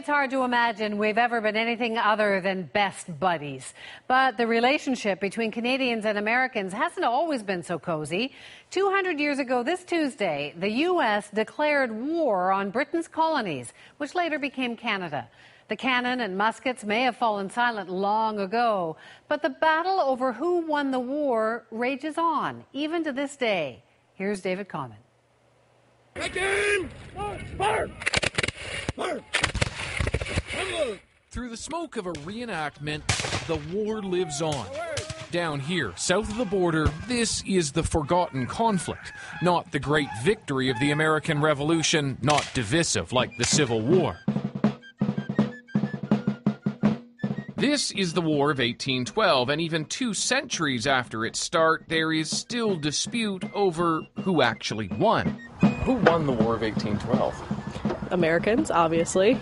It's hard to imagine we've ever been anything other than best buddies. But the relationship between Canadians and Americans hasn't always been so cozy. 200 years ago this Tuesday, the U.S. declared war on Britain's colonies, which later became Canada. The cannon and muskets may have fallen silent long ago, but the battle over who won the war rages on, even to this day. Here's David Common. Through the smoke of a reenactment, the war lives on. Down here, south of the border, this is the forgotten conflict, not the great victory of the American Revolution, not divisive like the Civil War. This is the War of 1812, and even 2 centuries after its start, there is still dispute over who actually won. Who won the War of 1812? Americans, obviously.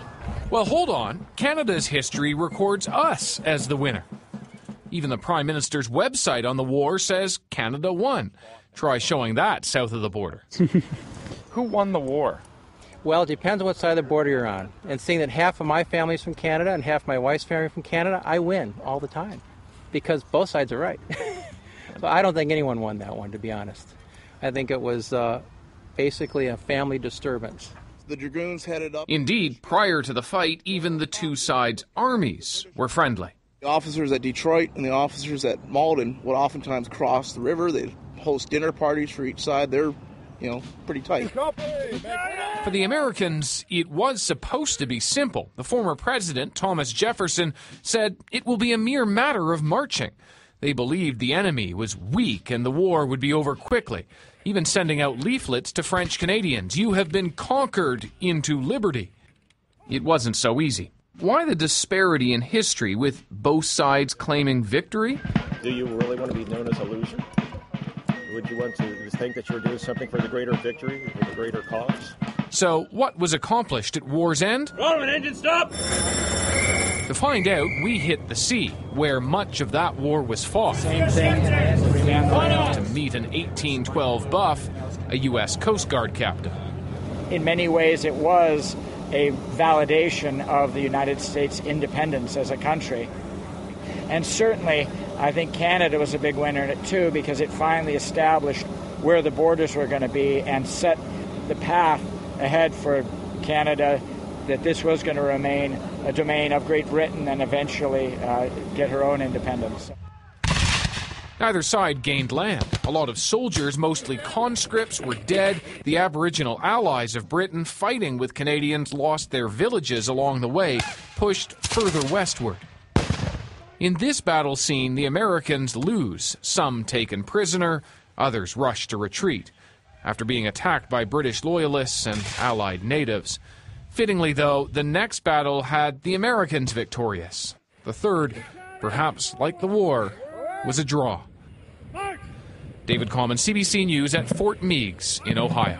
Well, hold on. Canada's history records us as the winner. Even the Prime Minister's website on the war says Canada won. Try showing that south of the border. Who won the war? Well, it depends on what side of the border you're on. And seeing that half of my family's from Canada and half my wife's family from Canada, I win all the time because both sides are right. So I don't think anyone won that one, to be honest. I think it was basically a family disturbance. The Dragoons headed up. Indeed, prior to the fight, even the 2 sides' armies were friendly. The officers at Detroit and the officers at Malden would oftentimes cross the river. They'd host dinner parties for each side. They're, pretty tight. For the Americans, it was supposed to be simple. The former president, Thomas Jefferson, said it will be a mere matter of marching. They believed the enemy was weak and the war would be over quickly, even sending out leaflets to French Canadians. You have been conquered into liberty. It wasn't so easy. Why the disparity in history with both sides claiming victory? Do you really want to be known as a loser? Would you want to think that you're doing something for the greater victory, for the greater cause? So, what was accomplished at war's end? Roman engine, stop! To find out, we hit the sea, where much of that war was fought. Same thing. To meet an 1812 buff, a U.S. Coast Guard captain. In many ways, it was a validation of the United States' independence as a country. And certainly, I think Canada was a big winner in it too, because it finally established where the borders were going to be and set the path ahead for Canada, that this was going to remain a domain of Great Britain and eventually get her own independence. Neither side gained land. A lot of soldiers, mostly conscripts, were dead. The Aboriginal allies of Britain fighting with Canadians lost their villages along the way, pushed further westward. In this battle scene, the Americans lose, some taken prisoner, others rushed to retreat, after being attacked by British loyalists and allied natives. Fittingly, though, the next battle had the Americans victorious. The third, perhaps like the war, was a draw. David Common, CBC News at Fort Meigs in Ohio.